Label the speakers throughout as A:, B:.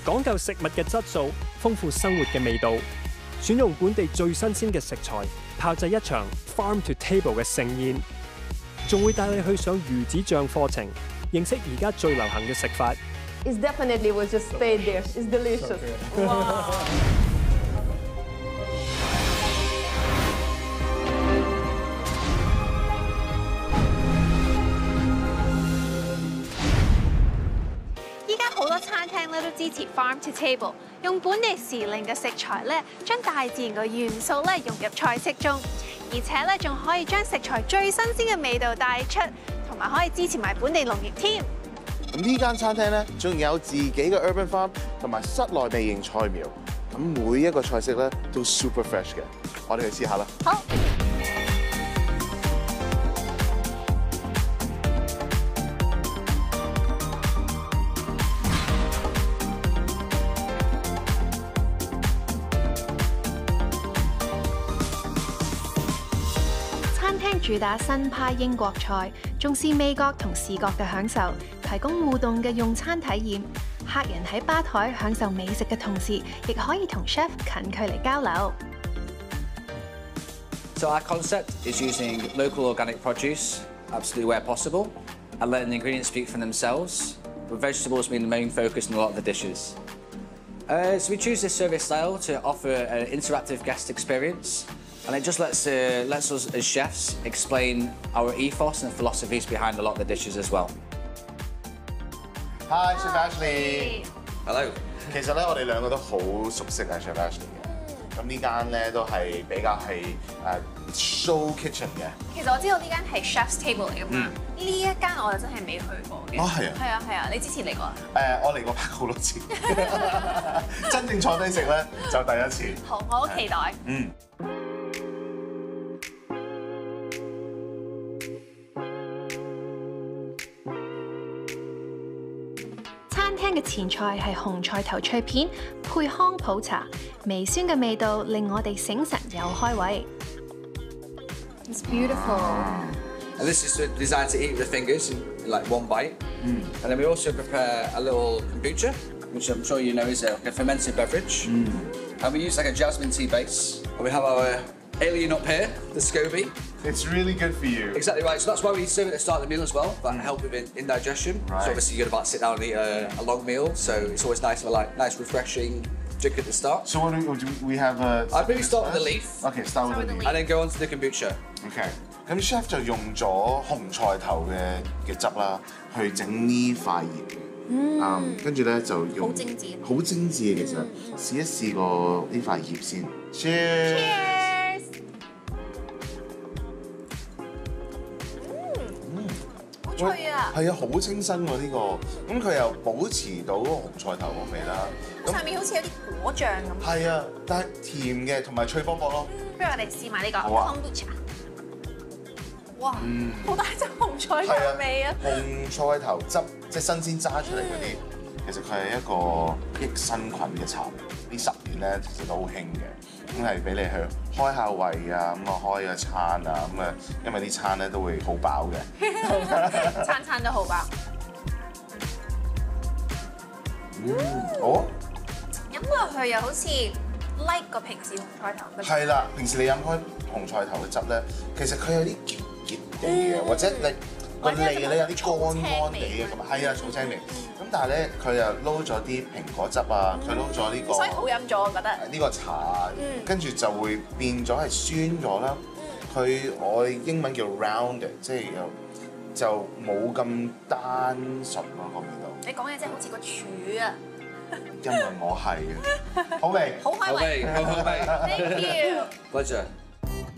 A: 講究食物嘅質素，豐富生活嘅味道，選用本地最新鮮嘅食材，炮製一場 Farm to Table 嘅盛宴，仲會帶你去上魚子醬課程，認識而家最流行嘅食法。
B: It definitely was just stay there. It's delicious. Wow.
C: 依家好多餐廳咧都支持 Farm to Table， 用本地時令嘅食材咧，將大自然嘅元素咧融入菜式中，而且咧仲可以將食材最新鮮嘅味道帶出，同埋可以支持埋本地農業添。
D: 咁呢間餐廳咧，仲有自己嘅 urban farm 同埋室內微型菜苗，咁每一個菜式咧都 super fresh 嘅，我哋去試下啦。
C: 好。餐廳主打新派英國菜，重視味覺同視覺嘅享受，提供互動嘅用餐體驗。客人喺吧台享受美食嘅同時，亦可以同 chef 近距離交流。
E: So our concept is using local organic produce, absolutely where possible, and letting the ingredients speak for themselves, with vegetables being the main focus in a lot of the dishes. So we choose this service style to offer an interactive guest experience. And it just lets us as chefs explain our ethos and philosophies behind a lot of the dishes as well.
D: Hi, Chef Ashley.
E: Hello.
D: 其實咧，我哋兩個都好熟悉啊 ，Chef Ashley 嘅。咁呢間咧都係比較係show kitchen 嘅。
C: 其實我知道呢間係 Chef's Table 嚟㗎嘛，呢一間我就真係未去過嘅。
D: 哦，係啊。係
C: 啊，係啊，你之前嚟過啊？
D: 我嚟過拍好多次，真正坐低食咧就第一次。
C: 好，我好期待。餐廳嘅前菜係紅菜頭脆片，配康普茶，微酸嘅味道令我哋醒神又開胃。It's beautiful.
E: And this is designed to eat with the fingers in like one bite. And then we also prepare a little kombucha, which I'm sure you know is a fermented beverage. And we use like a jasmine tea base. And we have our alien up here, the SCOBY.
D: It's really good for you.
E: Exactly right. So that's why we serve it at the start of the meal as well, that help with indigestion.
D: Right.
E: So obviously you're about to sit down and eat a long meal, so it's always nice to like nice refreshing drink at the start.
D: So what do we have?
E: I'd maybe start with the leaf.
D: Okay, start with the leaf.
E: And then go on to the kombucha.
D: Okay. 咁 chef 就用咗紅菜頭嘅汁啦，去整呢塊葉。跟住咧就用好精緻，好精緻嘅其實。試一試個呢塊葉先。Cheers！
C: 好脆啊！
D: 係啊，好清新喎呢個。咁佢又保持到紅菜頭個味啦。
C: 上面好似有啲果醬咁。
D: 係啊，但係甜嘅同埋脆卜卜咯。
C: 不如我哋試埋呢個 kombucha。哇！好大隻紅菜頭味啊！
D: 紅菜頭汁即係新鮮揸出嚟嗰啲，其實佢係一個益生菌嘅茶。呢10年咧其實都好興嘅，咁係俾你去開下胃啊，咁啊開個餐啊，咁啊因為啲餐咧都會好飽嘅。
C: 餐餐都好飽。
D: 好。
C: 飲落去又好似 like 過平時紅菜頭嘅。
D: 係啦，平時你飲開紅菜頭嘅汁咧，其實佢有啲結地嘅，或者你個脷咧有啲乾乾地嘅咁，係啊，草青味。咁但係咧，佢又撈咗啲蘋果汁啊，佢撈咗呢個，
C: 所以好飲咗，我覺得。呢
D: 個茶，跟住就會變咗係酸咗啦。我哋英文叫 rounded， 即係就冇咁單純咯個味道。
C: 你講嘢真係好似個柱啊！
D: 因為我係嘅，好味，
C: 好開胃，
E: 好味
C: Thank you。
E: Pleasure。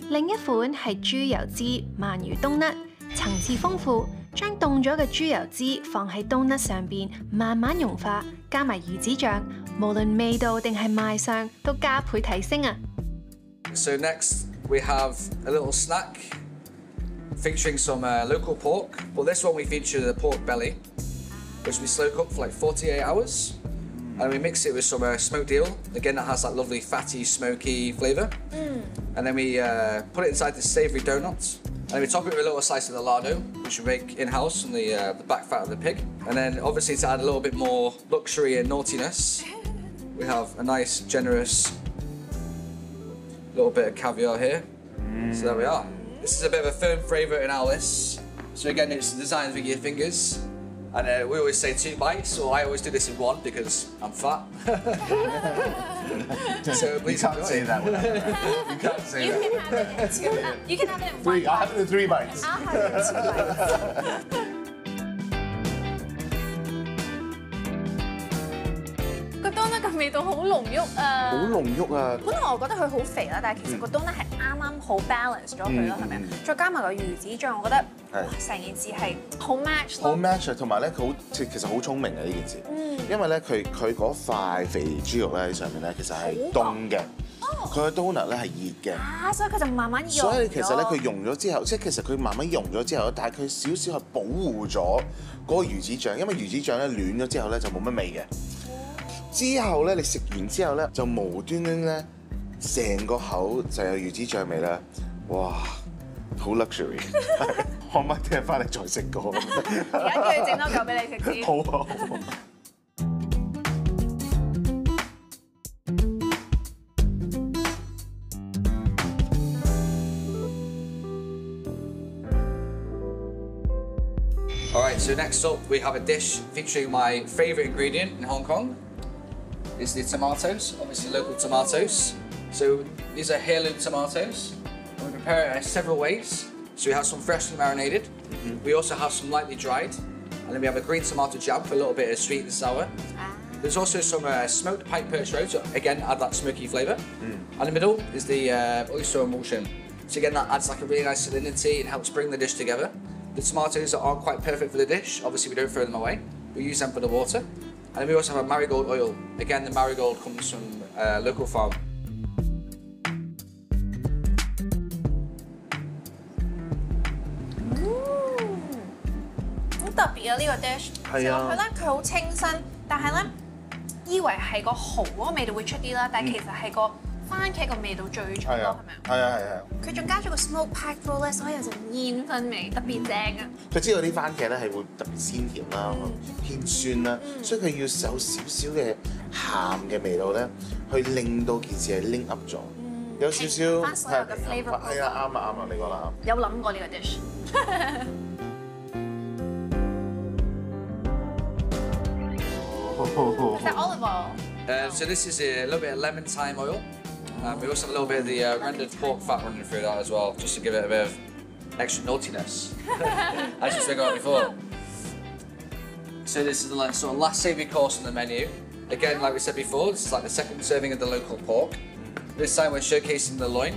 C: 另一款係豬油脂鰻魚冬甩，層次豐富，將凍咗嘅豬油脂放喺冬甩上邊，慢慢融化，加埋魚子醬，無論味道定係賣相都加倍提升啊！
E: So next we have a little snack featuring some local pork. Well, this one we feature the pork belly, which we slow cook for like 48 hours. And we mix it with some smoked eel. Again, that has that lovely fatty, smoky flavour. And then we put it inside this savoury donut. And we top it with a little slice of the lardo, which we make in-house from the back fat of the pig. And then obviously to add a little bit more luxury and naughtiness, we have a nice, generous little bit of caviar here. So there we are. This is a bit of a firm favourite in our list. So again, it's designed with your fingers. And we always say 2 bites, so I always do this in 1 because I'm fat. So please
D: You can't say that. You can't say that.
C: You can have it in
D: 3.
C: 1
D: I'll have it in 3 bites.
C: I'll have it in 2 bites. 個冬咧個味道好濃郁啊！
D: 好濃郁啊！
C: 本來我覺得佢好肥啦，但係其實個冬咧係啱啱好 balance 咗佢咯，係咪？再加埋個魚子醬，我覺得成件事係好 match
D: 好 match 同埋咧佢好其實好聰明嘅呢件事，因為咧佢嗰塊肥豬肉咧喺上面咧其實係凍嘅，佢個 donut 咧係熱嘅，
C: 啊，所以佢就慢慢溶。
D: 所以其實咧佢溶咗之後，即係其實佢慢慢溶咗之後，但係佢少少係保護咗嗰個魚子醬，因為魚子醬咧暖咗之後咧就冇乜味嘅。之後咧，你食完之後咧，就無端端咧，成個口就有魚子醬味啦，哇，好 luxury！ 可唔可以聽日翻嚟再食過？
C: 而家叫佢整多嚿俾你食先。
D: 好啊！Alright,
E: so next up we have a dish featuring my favourite ingredient in Hong Kong. Is the tomatoes, obviously local tomatoes. So these are heirloom tomatoes. And we prepare it in several ways. So we have some freshly marinated. We also have some lightly dried. And then we have a green tomato jam for a little bit of sweet and sour. There's also some smoked pike perch roe, so again add that smoky flavour. And in the middle is the oyster emulsion. So again that adds like a really nice salinity and helps bring the dish together. The tomatoes aren't quite perfect for the dish. Obviously we don't throw them away. We use them for the water. And then we also have a marigold oil. Again, the marigold comes from local farm.
C: 好特別啊！呢個 dish，係啊，佢咧佢好清新，但係咧以為係個蠔嗰個味道會出啲啦，但係其實係個番茄個味道最重咯，係咪啊？
D: 係啊係啊！
C: 佢仲加咗個 smoke pike roll 咧，所以有陣煙燻味，特別正啊！
D: 佢知道啲番茄咧係會特別鮮甜啦，偏酸啦，所以佢要有少少嘅鹹嘅味道咧，去令到件事係拎 up 咗，有少少
C: 翻所有嘅 flavour。
D: 係啊，啱啊啱啊，你講啦啱。
C: 有諗過呢個 dish。Is that olive oil?
E: So this is a little bit of lemon thyme oil. We also have a little bit of the rendered pork fat running through that as well, just to give it a bit of extra naughtiness, as you spoke about before. So this is the sort of last savoury course on the menu. Again, like we said before, this is like the second serving of the local pork. This time we're showcasing the loin,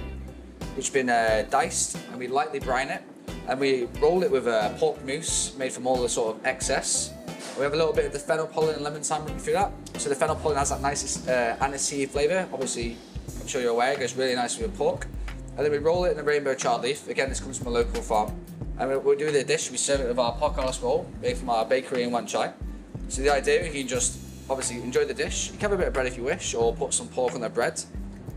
E: which has been diced, and we lightly brine it, and we roll it with a pork mousse made from all the sort of excess. We have a little bit of the fennel pollen and lemon thyme running through that. So the fennel pollen has that nice aniseed flavour. Obviously, I'm sure you're aware, it goes really nicely with pork. And then we roll it in a rainbow chard leaf. Again, this comes from a local farm. And we'll do the dish, we serve it with our podcast roll, made from our bakery in Wan Chai. So the idea, you can just obviously enjoy the dish. You can have a bit of bread if you wish, or put some pork on the bread.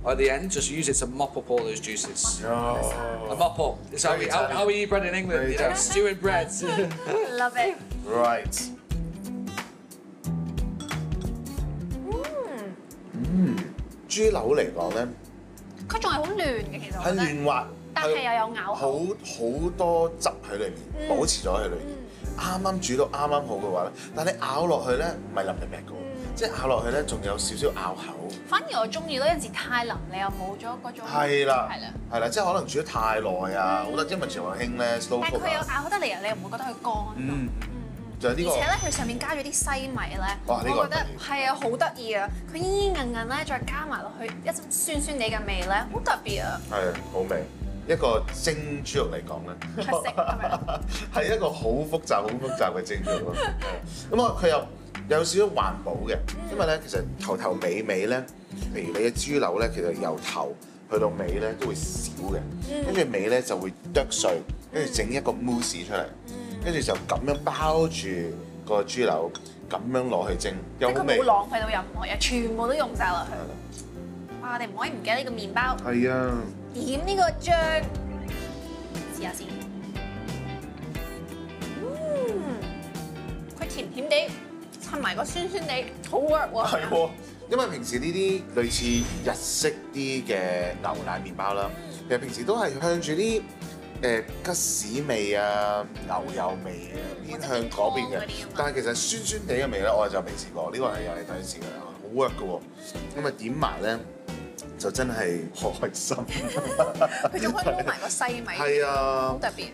E: Or at the end, just use it to mop up all those juices.
D: Oh.
E: A mop up. It's how we eat bread in England, you know, stewing bread.
C: Love it.
D: Right. 豬柳嚟講咧，
C: 佢仲係好嫩嘅，其實我覺
D: 係
C: 得
D: 嫩滑，
C: 但係又有咬口，
D: 好多汁喺裏面，保持咗喺裏面，啱啱煮到啱啱好嘅話咧，但係你咬落去咧唔係腍腍嘅，即係咬落去咧仲有少少咬口。
C: 反而我中意咯，有陣時太腍你又冇咗嗰種。
D: 係啦，即係可能煮得太耐啊，好得因為全部興咧 slow cook 啊。
C: 但係佢有咬得嚟啊，你又唔會覺得佢乾。
D: 就係呢個。
C: 而且咧，佢上面加咗啲西米咧，我覺得係啊，好得意啊！佢煙煙韌韌咧，再加埋落去一陣酸酸地嘅味咧，好特別啊！
D: 係啊，好味。一個蒸豬肉嚟講咧，係一個好複雜嘅蒸豬肉咯。咁啊，佢又有少少環保嘅，因為咧其實頭尾咧，譬如你嘅豬柳咧，其實由頭去到尾咧都會少嘅，跟住尾咧就會剁碎，跟住整一個 mousse 出嚟。跟住就咁樣包住個豬柳，咁樣攞去蒸，有好味。佢冇
C: 浪費到任何嘢，全部都用晒落去。哇！我哋唔可以唔記得呢個麵包。
D: 係啊。
C: 點呢個醬，試下先。甜地，襯埋個酸酸地，好 work 喎。
D: 係喎，因為平時呢啲類似日式啲嘅牛奶麵包啦，其實平時都係向住啲吉士味啊、牛油味啊偏向嗰邊嘅，但係其實酸酸地嘅味咧，我就未試過，呢個係又係第一次嘅，好 work 嘅喎。咁啊點埋咧就真係開心。
C: 佢仲可以撈埋個西米，
D: 係啊，
C: 好特別。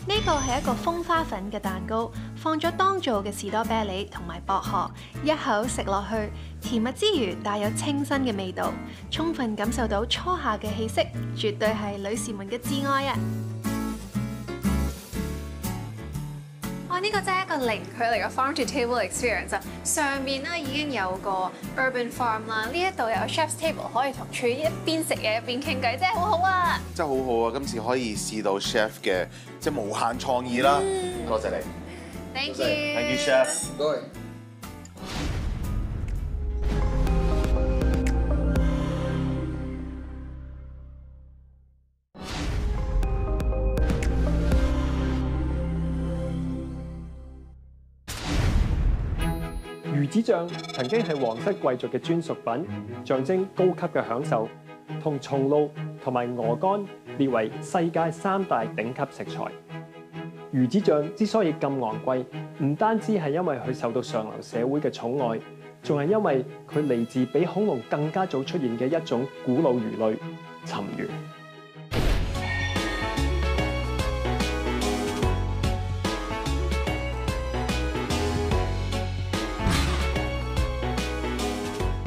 F: 呢個係一個蜂花粉嘅蛋糕，放咗當造嘅士多啤梨同埋薄荷，一口食落去，甜蜜之餘帶有清新嘅味道，充分感受到初夏嘅氣息，絕對係女士們嘅至愛啊！
C: 哇！呢個真係一個零距離嘅 farm to table experience 啊！上面咧已經有個 urban farm 啦，呢一度有 chef's table 可以同廚一邊食嘢一邊傾偈，真係好好啊！
D: 真係好好啊！今次可以試到 chef 嘅即係無限創意啦，多謝你
C: ，Thank you，
D: Thank you chef，
E: 唔該。
A: 魚子醬曾經係皇室貴族嘅專屬品，象徵高級嘅享受，同松露同埋鵝肝列為世界3大頂級食材。魚子醬之所以咁昂貴，唔單止係因為佢受到上流社會嘅寵愛，仲係因為佢嚟自比恐龍更加早出現嘅一種古老魚類——鱘魚。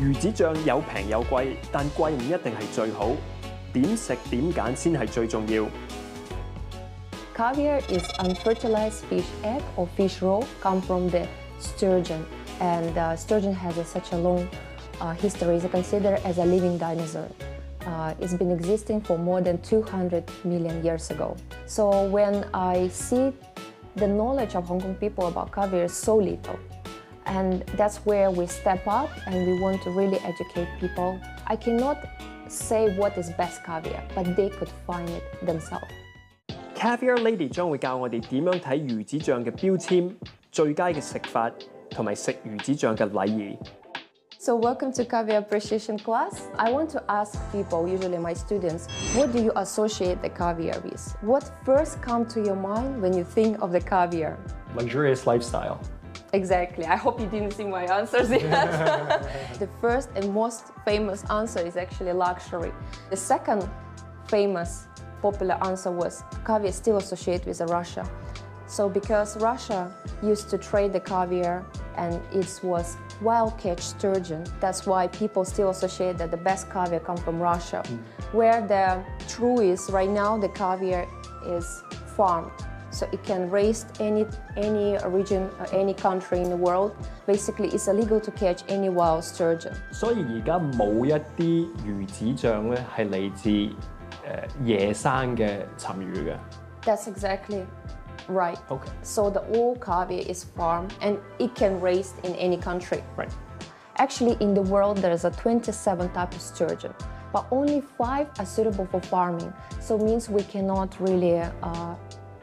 A: 魚子醬有平有貴，但貴唔一定係最好。點食點揀先係最重要。
B: Caviar is unfertilized fish egg or fish roe, come from the sturgeon, and sturgeon has such a long history. It's considered as a living dinosaur. It's been existing for more than 200 million years ago. So when I see the knowledge of Hong Kong people about caviar is so little. And that's where we step up and we want to really educate people. I cannot say what is best caviar, but they could find it themselves.
A: Caviar Lady 將會教我哋點樣睇魚子醬嘅標籤、最佳嘅食法同埋食魚子醬嘅禮儀。
B: So welcome to Caviar Appreciation class. I want to ask people, usually my students, what do you associate the caviar with? What first comes to your mind when you think of the caviar?
A: Luxurious lifestyle.
B: Exactly. I hope you didn't see my answers yet. The first and most famous answer is actually luxury. The second famous popular answer was caviar still associated with Russia. So because Russia used to trade the caviar and it was wild catch sturgeon, that's why people still associate that the best caviar comes from Russia. Where the true is right now, the caviar is farmed. So it can raise any region or any country in the world. Basically, it's illegal to catch any wild sturgeon.
A: 所以而家冇一啲魚子醬咧係嚟自野生嘅鱘魚嘅。
B: That's exactly right.
A: Okay.
B: So the all caviar is farmed and it can raise in any country.
A: Right.
B: Actually, in the world, there's a 27 types of sturgeon, but only 5 are suitable for farming. So it means we cannot really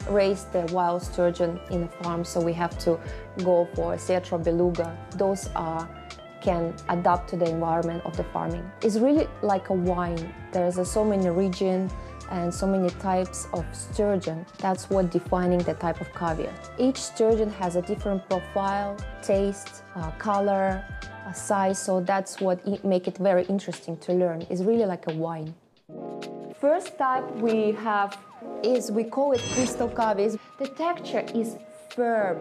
B: raise the wild sturgeon in a farm, so we have to go for Cetra beluga. Those can adapt to the environment of the farming. It's really like a wine. There's so many regions and so many types of sturgeon. That's what defining the type of caviar. Each sturgeon has a different profile, taste, color, size, so that's what make it very interesting to learn. It's really like a wine. First type we have is, we call it crystal caviar. The texture is firm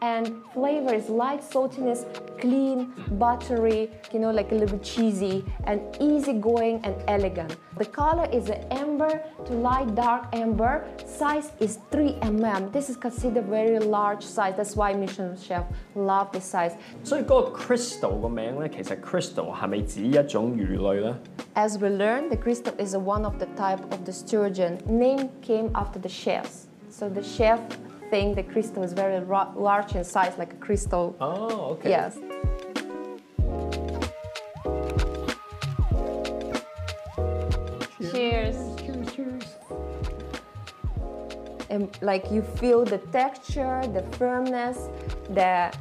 B: and flavor is light saltiness, clean, buttery, like a little bit cheesy and easygoing and elegant. The color is an amber to light dark amber. Size is 3 mm. This is considered very large size. That's why Michelin chef love this size.
A: 所以嗰個 crystal 個名咧，其實 crystal 係咪指一種魚類咧？
B: As we learned, the crystal is one of the type of the sturgeon. Name came after the chefs. So the chef thing. The crystal is very large in size, like a crystal.
A: Oh, okay.
B: Yes. Cheers.
A: Cheers, cheers.
B: And like you feel the texture, the firmness, the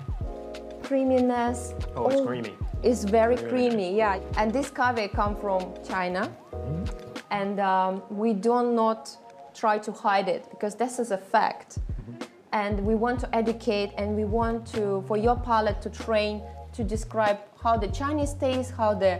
B: creaminess.
A: Oh, it's creamy.
B: It's very
A: Really
B: creamy,
A: nice.
B: yeah. And this caviar come from China, and we do not try to hide it because this is a fact. And we want to educate, and we want to, for your palate to train to describe how the Chinese taste, how the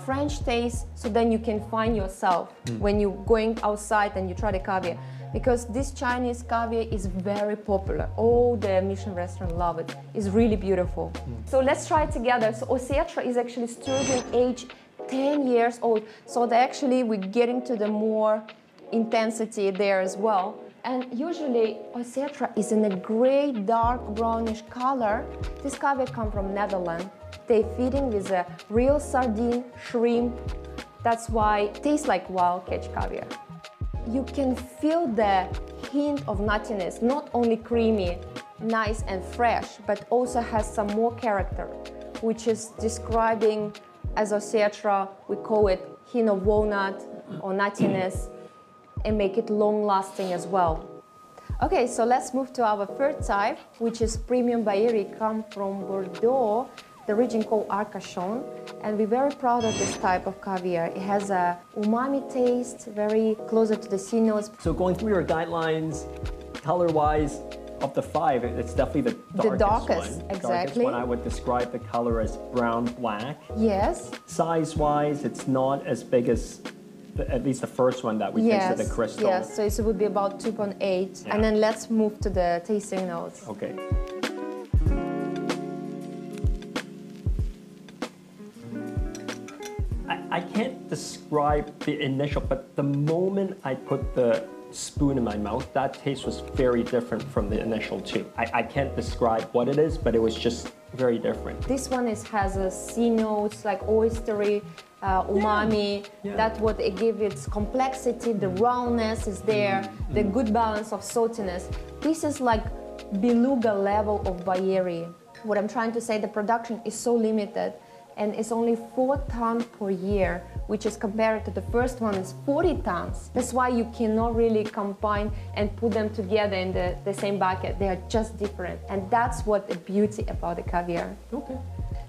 B: French taste, so then you can find yourself when you're going outside and you try the caviar. Because this Chinese caviar is very popular. All the Michelin restaurants love it. It's really beautiful. So let's try it together. So Osetra is actually sturgeon aged 10 years old. So we're getting to the more intensity there as well. And usually Osetra is in a gray, dark brownish color. This caviar comes from Netherlands. They're feeding with a real sardine, shrimp. That's why it tastes like wild catch caviar. You can feel the hint of nuttiness, not only creamy, nice and fresh, but also has some more character, which is describing as Osetra, we call it hint of walnut or nuttiness, and make it long-lasting as well. Okay, so let's move to our third type, which is premium Bailly, come from Bordeaux, the region called Arcachon, and we're very proud of this type of caviar. It has a umami taste, very closer to the sea notes.
A: So going through your guidelines, color-wise, of the five, it's definitely the darkest one.
B: Exactly.
A: Darkest one, I would describe the color as brown-black.
B: Yes.
A: Size-wise, it's not as big as at least the first one that we tasted, the crystal.
B: Yes, so it would be about 2.8.
A: Yeah.
B: And then let's move to the tasting notes.
A: Okay. I can't describe the initial, but the moment I put the spoon in my mouth, that taste was very different from the initial two. I can't describe what it is, but it was just very different.
B: This one has a sea notes, like oystery, umami.
A: Yeah.
B: That's what it gives its complexity, the roundness is there, the good balance of saltiness. This is like beluga level of Bailly. What I'm trying to say, the production is so limited, and it's only 4 tons per year, which is compared to the first one is 40 tons. That's why you cannot really combine and put them together in the same bucket. They are just different, and that's what the beauty about the caviar.
A: Okay.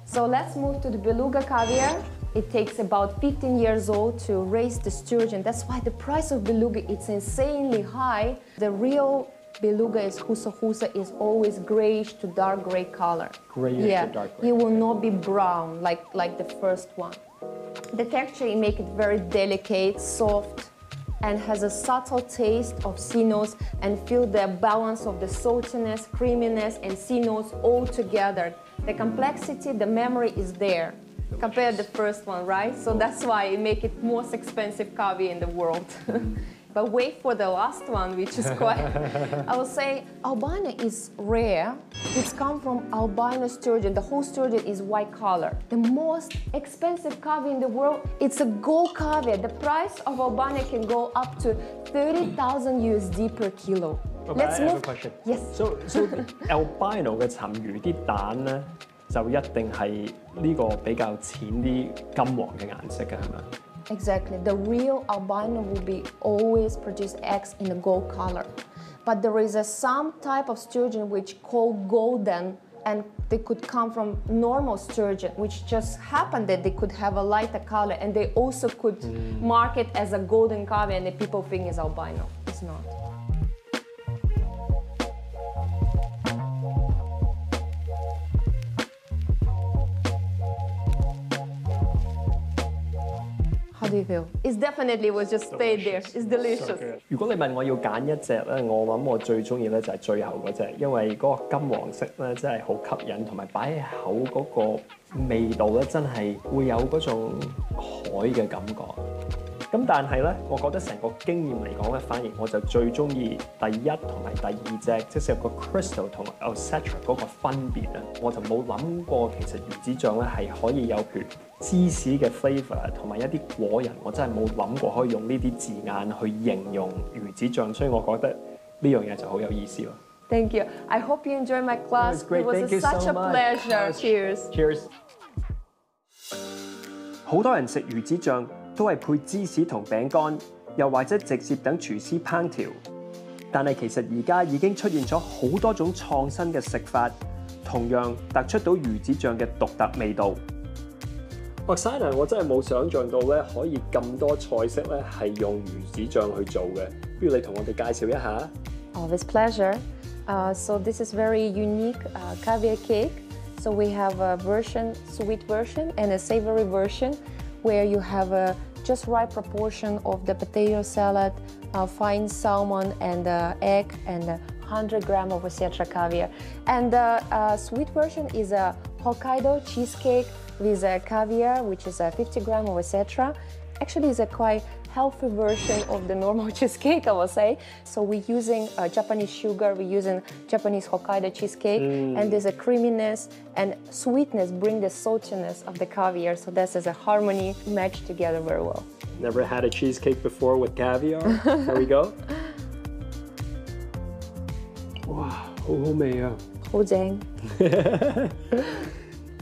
B: So let's move to the beluga caviar. It takes about 15 years old to raise the sturgeon. That's why the price of beluga is insanely high. The real beluga is husa is always grayish to dark gray color.
A: Grayish to dark gray.
B: It will not be brown like the first one. The texture make it very delicate, soft, and has a subtle taste of sea notes, and feel the balance of the saltiness, creaminess, and sea notes all together. The complexity, the memory is there compared to the first one, right? So that's why it make it most expensive caviar in the world. But wait for the last one, which is quite, I will say, albino is rare. It's come from albino sturgeon. The whole sturgeon is white color. The most expensive caviar in the world, it's a gold caviar. The price of albino can go up to 30,000 USD per kilo.
A: Okay, I have a question.
B: Yes.
A: So albino 嘅沉魚啲蛋咧，就一定係呢個比較淺啲金黃嘅顏色嘅，係咪？
B: Exactly. The real albino will be always produce eggs in a gold color. But there is some type of sturgeon which called golden, and they could come from normal sturgeon, which just happened that they could have a lighter color, and they also could mark it as a golden caviar, and the people think it's albino. It's not. How do you feel? It definitely was just stay there. It's delicious.
A: 如果你問我要揀一隻咧，我諗我最中意咧就係最後嗰隻，因為嗰個金黃色咧真係好吸引，同埋擺喺口嗰個味道咧真係會有嗰種海嘅感覺。咁但係咧，我覺得成個經驗嚟講咧，反而我就最中意第一同埋第二隻，即係個 Crystal 同 Osetra 嗰個分別啊！我就冇諗過其實魚子醬咧係可以有譬如芝士嘅 flavour 同埋一啲果仁，我真係冇諗過可以用呢啲字眼去形容魚子醬，所以我覺得呢樣嘢就好有意思咯。
B: Thank you. I hope you enjoy my class.
A: It was great.
B: It was
A: Thank you
B: such
A: so
B: a
A: much.
B: pleasure. Cheers.
A: Cheers！ 好多人食魚子醬都係配芝士同餅乾，又或者直接等廚師烹調。但係其實而家已經出現咗好多種創新嘅食法，同樣突出到魚子醬嘅獨特味道。Oksana， 我真係冇想像到咧，可以咁多菜式咧係用魚子醬去做嘅。不如你同我哋介紹一下。
B: Always pleasure. So this is very unique caviar cake. So we have a sweet version, and a savory version, where you have a just right proportion of the potato salad, fine salmon, and egg, and 100 grams of Osetra caviar. And the sweet version is a Hokkaido cheesecake with caviar, which is 50 grams of Osetra. Actually, it's a quite healthy version of the normal cheesecake, I would say. So we're using Japanese sugar, we're using Japanese Hokkaido cheesecake, and there's a creaminess and sweetness bring the saltiness of the caviar. So this is a harmony matched together very well.
A: Never had a cheesecake before with caviar. There we go. 哇，好好味啊！
B: 好正。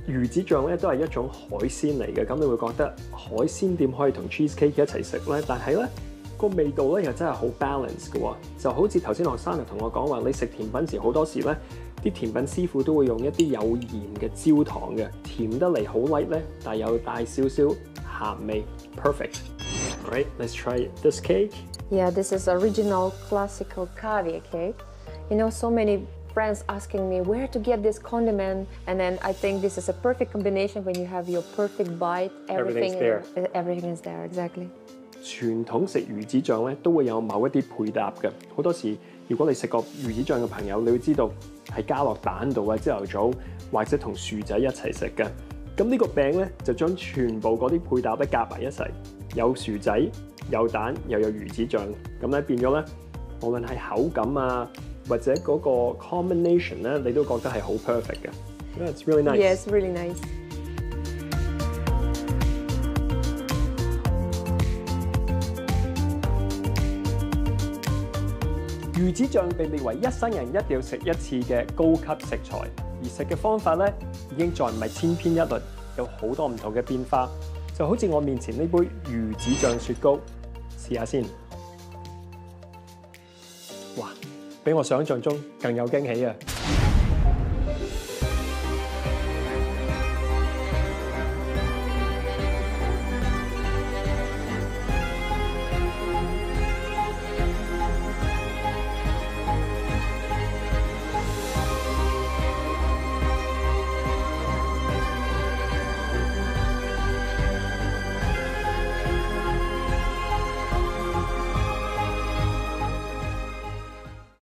A: 魚子醬咧都係一種海鮮嚟嘅，咁你會覺得海鮮點可以同 cheesecake 一齊食咧？但係咧個味道咧又真係好 balance 嘅喎，就好似頭先Oksana同我講話，你食甜品時好多時咧，啲甜品師傅都會用一啲有鹽嘅焦糖嘅，甜得嚟好 light 咧，但係又帶少少鹹味 ，perfect。Alright, let's try this cake.
B: Yeah, this is original classical caviar cake. You know, so many friends asking me where to get this condiment, and then I think this is a perfect combination when you have your perfect bite.
A: Everything's there.
B: Everything is there, exactly.
A: 傳統食魚子醬咧都會有某一啲配搭嘅，好多時如果你食過魚子醬嘅朋友，你會知道係加落蛋度啊，朝頭早或者同薯仔一齊食嘅。咁呢個餅咧就將全部嗰啲配搭咧夾埋一齊，有薯仔、有蛋又有魚子醬，咁咧變咗咧，無論係口感啊〜或者嗰個 combination 咧，你都覺得係好 perfect 嘅。Yeah, it's really nice.
B: Yes, really nice.
A: 魚子醬被列為一生人一定要食一次嘅高級食材，而食嘅方法咧已經再唔係千篇一律，有好多唔同嘅變化。就好似我面前呢杯魚子醬雪糕，試下先。哇！比我想象中更有驚喜啊！